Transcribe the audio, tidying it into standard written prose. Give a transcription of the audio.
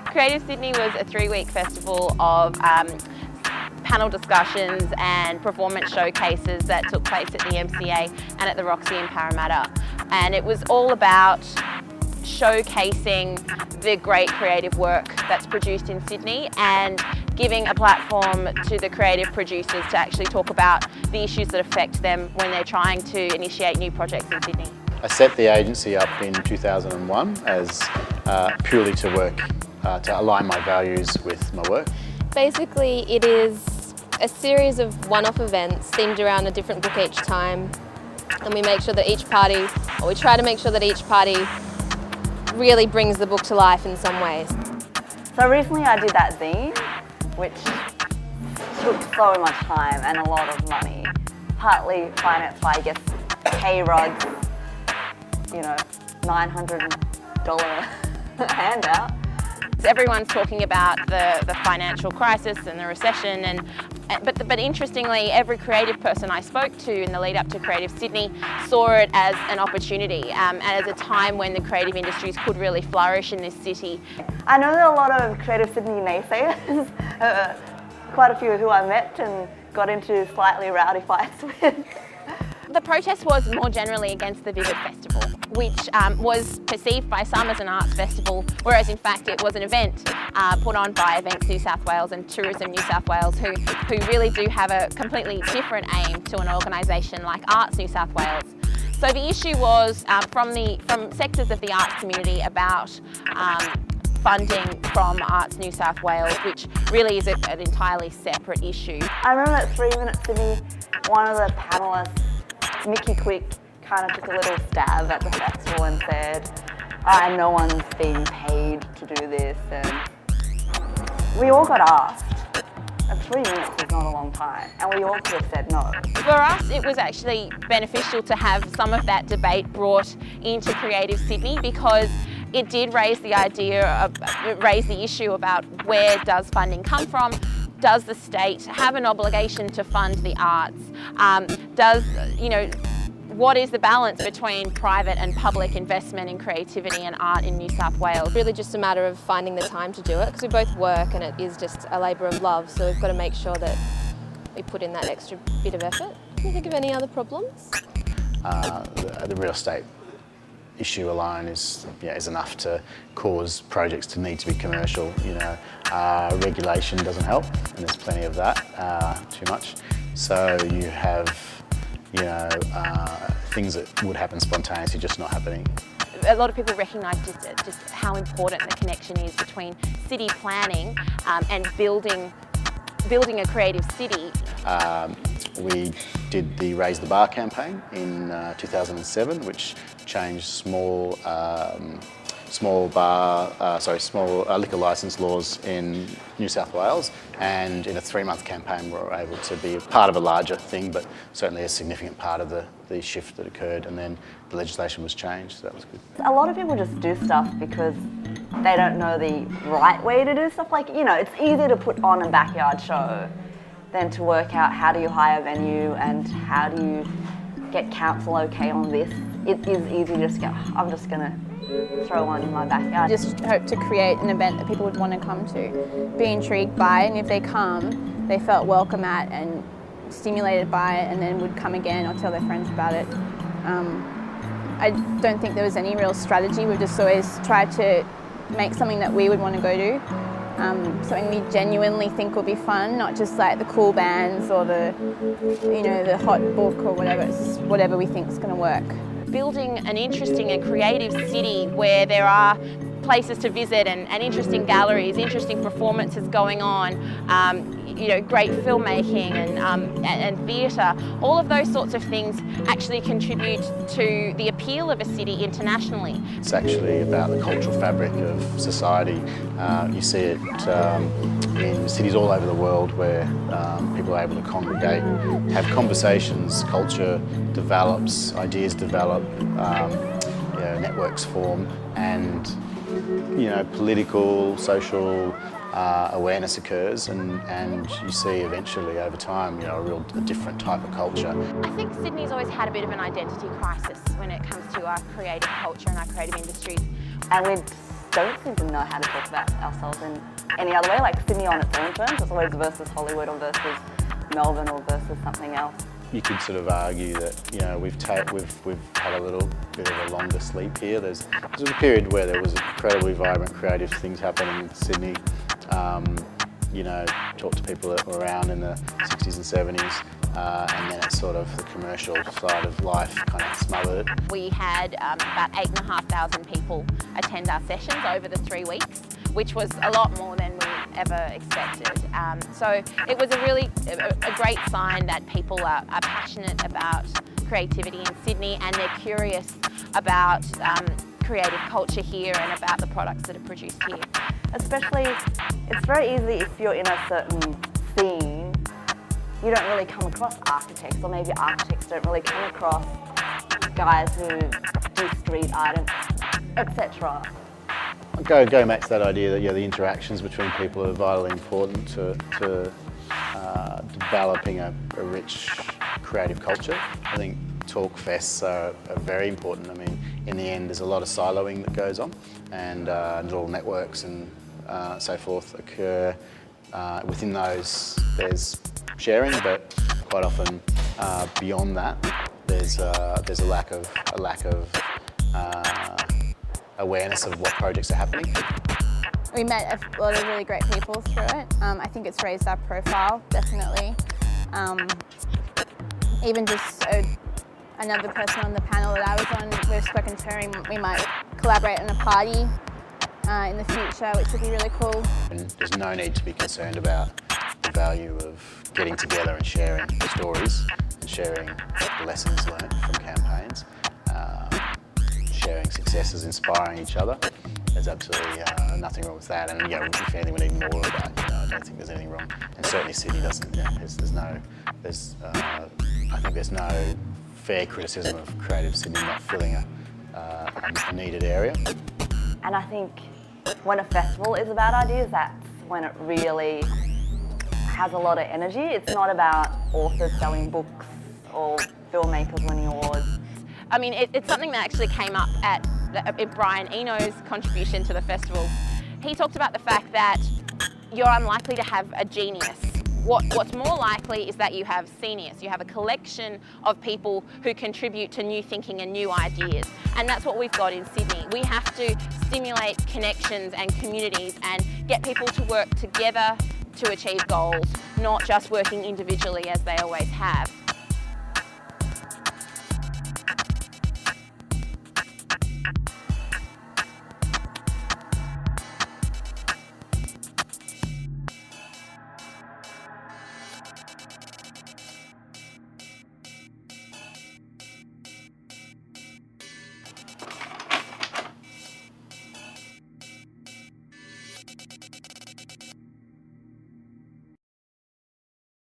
Creative Sydney was a 3-week festival of panel discussions and performance showcases that took place at the MCA and at the Roxy in Parramatta. And it was all about showcasing the great creative work that's produced in Sydney and giving a platform to the creative producers to actually talk about the issues that affect them when they're trying to initiate new projects in Sydney. I set the agency up in 2001 as purely to work, to align my values with my work. Basically, it is a series of one-off events themed around a different book each time, and we make sure that each party, or we try to make sure that each party really brings the book to life in some ways. So recently I did that zine, which took so much time and a lot of money, partly financed by, I guess, K-Rod's, $900 handout. Everyone's talking about the financial crisis and the recession, but interestingly, every creative person I spoke to in the lead up to Creative Sydney saw it as an opportunity and as a time when the creative industries could really flourish in this city. I know there are a lot of Creative Sydney naysayers, quite a few who I met and got into slightly rowdy fights with. The protest was more generally against the Vivid Festival, which was perceived by some as an arts festival, whereas in fact it was an event put on by Events New South Wales and Tourism New South Wales, who really do have a completely different aim to an organisation like Arts New South Wales. So the issue was from sectors of the arts community about funding from Arts New South Wales, which really is an entirely separate issue. I remember at 3 Minutes Sydney, one of the panellists, Mickey Quick, kind of took a little stab at the festival and said, no one's being paid to do this, and we all got asked. And 3 minutes is not a long time, and we all could have said no. For us, it was actually beneficial to have some of that debate brought into Creative Sydney, because it did raise the issue about where does funding come from. Does the state have an obligation to fund the arts? What is the balance between private and public investment in creativity and art in New South Wales? Really just a matter of finding the time to do it, because we both work and it is just a labour of love, so we've got to make sure that we put in that extra bit of effort. Can you think of any other problems? The real estate issue alone is enough to cause projects to need to be commercial. Regulation doesn't help, and there's plenty of that, too much. So you have, things that would happen spontaneously just not happening. A lot of people recognise just how important the connection is between city planning and building a creative city. We did the Raise the Bar campaign in 2007, which changed small liquor licence laws in New South Wales, and in a 3-month campaign we were able to be a part of a larger thing, but certainly a significant part of the shift that occurred, and then the legislation was changed, so that was good. A lot of people just do stuff because they don't know the right way to do stuff. It's easier to put on a backyard show than to work out how do you hire a venue and how do you get council okay on this. It is easy to just go, I'm just going to throw one in my backyard. Just hope to create an event that people would want to come to, be intrigued by, and if they come, they felt welcome at and stimulated by it, and then would come again or tell their friends about it. I don't think there was any real strategy. We've just always tried to make something that we would want to go to, something we genuinely think will be fun, not just like the cool bands or the hot book or whatever. It's just whatever we think is going to work. Building an interesting and creative city where there are places to visit and interesting galleries, interesting performances going on, great filmmaking and theatre, all of those sorts of things actually contribute to the appeal of a city internationally. It's actually about the cultural fabric of society. You see it in cities all over the world where people are able to congregate, have conversations, culture develops, ideas develop, networks form, and political, social awareness occurs, and you see eventually over time a different type of culture. I think Sydney's always had a bit of an identity crisis when it comes to our creative culture and our creative industries. And we don't seem to know how to talk about ourselves in any other way, like Sydney on its own terms. It's always versus Hollywood or versus Melbourne or versus something else. You could sort of argue that, you know, we've had a little bit of a longer sleep here. There was a period where there was incredibly vibrant creative things happening in Sydney. You know, talked to people that were around in the 60s and 70s, and then it's sort of the commercial side of life kind of smothered it. We had about 8,500 people attend our sessions over the 3 weeks, which was a lot more than we ever expected. So it was a great sign that people are passionate about creativity in Sydney, and they're curious about creative culture here and about the products that are produced here. Especially, it's very easy if you're in a certain scene, you don't really come across architects, or maybe architects don't really come across guys who do street art, etc. Going back to that idea that, yeah, the interactions between people are vitally important to developing a rich creative culture. I think talk fests are very important. I mean, in the end, there's a lot of siloing that goes on, and little networks and so forth occur. Within those, there's sharing, but quite often beyond that, there's a lack of awareness of what projects are happening. We met a lot of really great people through it. I think it's raised our profile, definitely. Even just another person on the panel that I was on, we've spoken to her, and we might collaborate on a party in the future, which would be really cool. And there's no need to be concerned about the value of getting together and sharing stories, and sharing lessons learned from campaigns, sharing successes, inspiring each other. There's absolutely nothing wrong with that, and you know, if anything, we need more of that. You know, I don't think there's anything wrong, and certainly Sydney doesn't. You know, I think there's no fair criticism of Creative Sydney not filling a needed area. And I think when a festival is about ideas, that's when it really has a lot of energy. It's not about authors selling books or filmmakers winning awards. I mean, it's something that actually came up at Brian Eno's contribution to the festival. He talked about the fact that you're unlikely to have a genius. What's more likely is that you have seniors. You have a collection of people who contribute to new thinking and new ideas. And that's what we've got in Sydney. We have to stimulate connections and communities and get people to work together to achieve goals, not just working individually as they always have.